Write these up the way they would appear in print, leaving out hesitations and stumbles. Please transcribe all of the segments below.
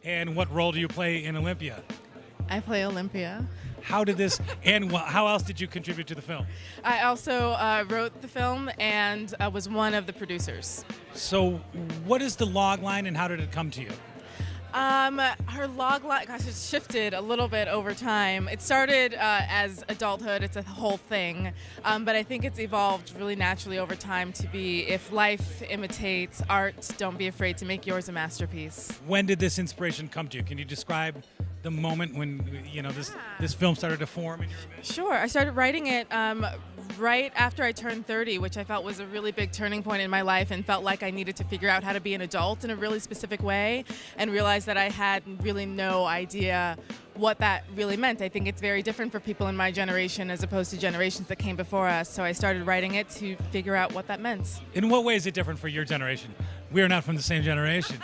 And what role do you play in Olympia? I play Olympia. How did this, and how else did you contribute to the film? I also wrote the film and was one of the producers. So what is the log line and how did it come to you? Her log line, gosh, it shifted a little bit over time. It started as adulthood, it's a whole thing, but I think it's evolved really naturally over time to be, if life imitates art, don't be afraid to make yours a masterpiece. When did this inspiration come to you? Can you describe the moment when this film started to form in your image? Sure, I started writing it right after I turned 30, which I felt was a really big turning point in my life and felt like I needed to figure out how to be an adult in a really specific way and realized that I had really no idea what that really meant. I think it's very different for people in my generation as opposed to generations that came before us. So I started writing it to figure out what that meant. In what way is it different for your generation? We are not from the same generation.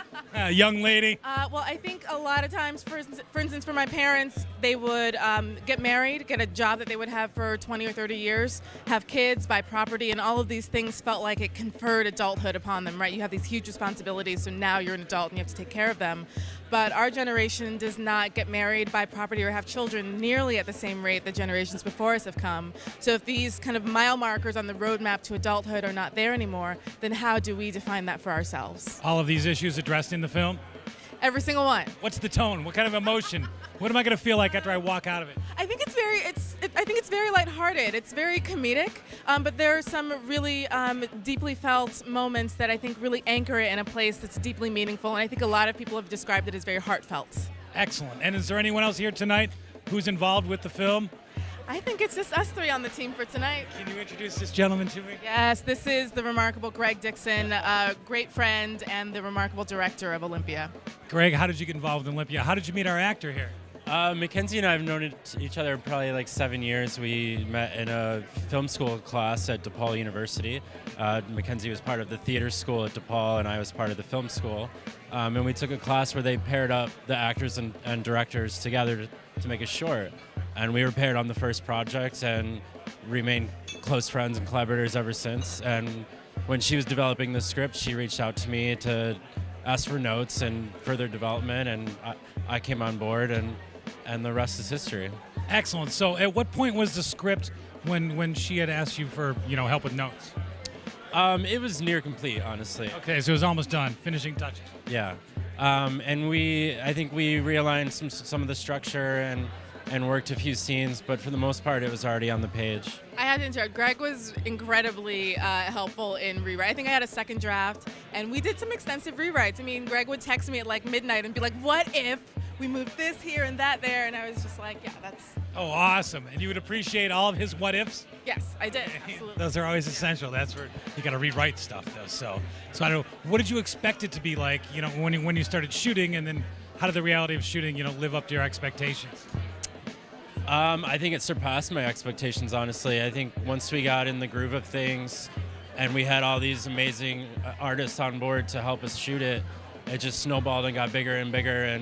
Young lady. Well, I think a lot of times, for instance, for my parents, they would get married, get a job that they would have for 20 or 30 years, have kids, buy property, and all of these things felt like it conferred adulthood upon them, right? You have these huge responsibilities, so now you're an adult and you have to take care of them. But our generation does not get married, buy property, or have children nearly at the same rate the generations before us have come. So if these kind of mile markers on the roadmap to adulthood are not there anymore, then how do we define that for ourselves? All of these issues addressed in the film? Every single one. What's the tone? What kind of emotion? What am I going to feel like after I walk out of it? I think it's very lighthearted. It's very comedic, but there are some really deeply felt moments that I think really anchor it in a place that's deeply meaningful, and I think a lot of people have described it as very heartfelt. Excellent. And is there anyone else here tonight who's involved with the film? I think it's just us three on the team for tonight. Can you introduce this gentleman to me? Yes, this is the remarkable Greg Dixon, a great friend and the remarkable director of Olympia. Greg, how did you get involved with Olympia? How did you meet our actor here? McKenzie and I have known each other probably like 7 years. We met in a film school class at DePaul University. McKenzie was part of the theater school at DePaul, and I was part of the film school. And we took a class where they paired up the actors and directors together to make a short. And we were paired on the first project and remained close friends and collaborators ever since. And when she was developing the script, she reached out to me to ask for notes and further development, and I came on board, and the rest is history. Excellent. So at what point was the script when she had asked you for help with notes? It was near complete, honestly. Okay, so it was almost done, finishing touches. Yeah. And I think we realigned some of the structure and worked a few scenes, but for the most part, it was already on the page. I had to interrupt. Greg was incredibly helpful in rewrite. I think I had a second draft, and we did some extensive rewrites. I mean, Greg would text me at like midnight and be like, "What if we moved this here and that there?" And I was just like, "Yeah, that's." Oh, awesome! And you would appreciate all of his what ifs. Yes, I did. Absolutely. Those are always essential. That's where you got to rewrite stuff, though. So I don't know. What did you expect it to be like? When you started shooting, and then how did the reality of shooting, live up to your expectations? I think it surpassed my expectations, honestly. I think once we got in the groove of things and we had all these amazing artists on board to help us shoot it, it just snowballed and got bigger and bigger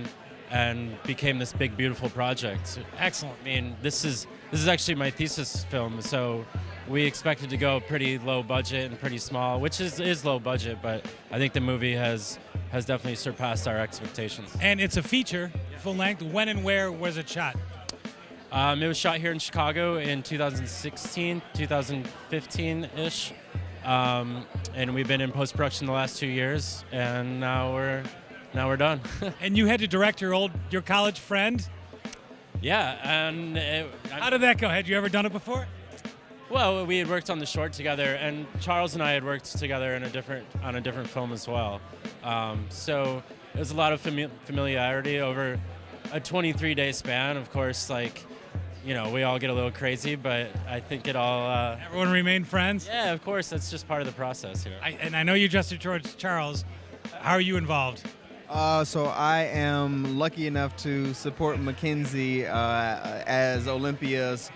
and became this big, beautiful project. Excellent. I mean, this is actually my thesis film, so we expected to go pretty low budget and pretty small, which is low budget, but I think the movie has definitely surpassed our expectations. And it's a feature, full length. When and where was it shot? It was shot here in Chicago in 2016, 2015-ish, and we've been in post-production the last 2 years, and now we're done. And you had to direct your college friend? Yeah, and how did that go? Had you ever done it before? Well, we had worked on the short together, and Charles and I had worked together on a different film as well. So it was a lot of familiarity over a 23-day span. Of course, we all get a little crazy, but I think it all... Everyone remained friends? Yeah, of course. That's just part of the process here. I know you adjusted towards Charles. How are you involved? So I am lucky enough to support McKenzie as Olympia's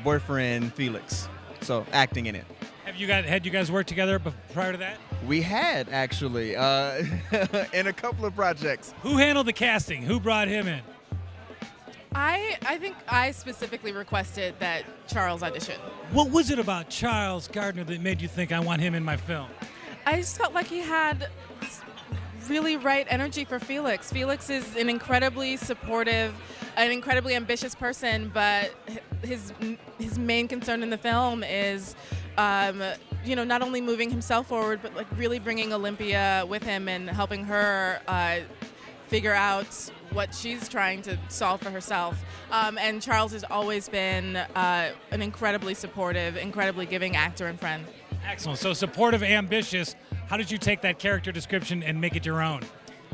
boyfriend, Felix. So acting in it. Had you guys worked together prior to that? We had, actually, in a couple of projects. Who handled the casting? Who brought him in? I think I specifically requested that Charles audition. What was it about Charles Gardner that made you think I want him in my film? I just felt like he had really right energy for Felix. Felix is an incredibly supportive, an incredibly ambitious person, but his main concern in the film is, not only moving himself forward, but like really bringing Olympia with him and helping her figure out what she's trying to solve for herself. And Charles has always been an incredibly supportive, incredibly giving actor and friend. Excellent. So supportive, ambitious. How did you take that character description and make it your own?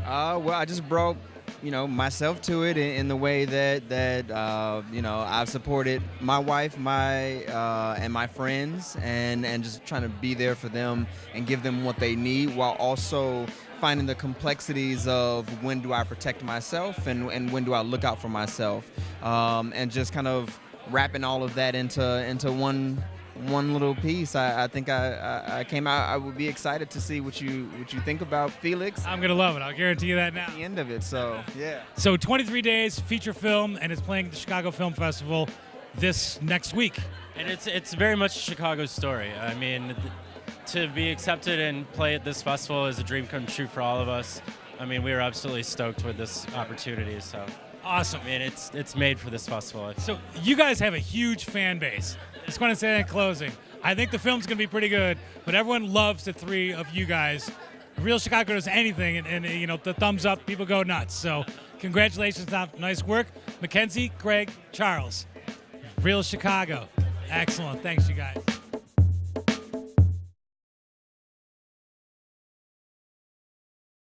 Well, I just brought, myself to it in the way that I've supported my wife, and my friends, and just trying to be there for them and give them what they need, while also finding the complexities of when do I protect myself and when do I look out for myself, and just kind of wrapping all of that into one little piece. I think I came out. I would be excited to see what you think about Felix. I'm gonna love it. I'll guarantee you that now. At the end of it, so yeah. So 23 days feature film, and it's playing at the Chicago Film Festival this next week. And it's very much Chicago's story. I mean, to be accepted and play at this festival is a dream come true for all of us. I mean, we are absolutely stoked with this opportunity. So awesome. I mean, it's made for this festival. So you guys have a huge fan base. Just want to say that in closing. I think the film's going to be pretty good, but everyone loves the three of you guys. Real Chicago does anything, and the thumbs up, people go nuts. So congratulations, nice work. McKenzie, Greg, Charles. Real Chicago. Excellent. Thanks, you guys.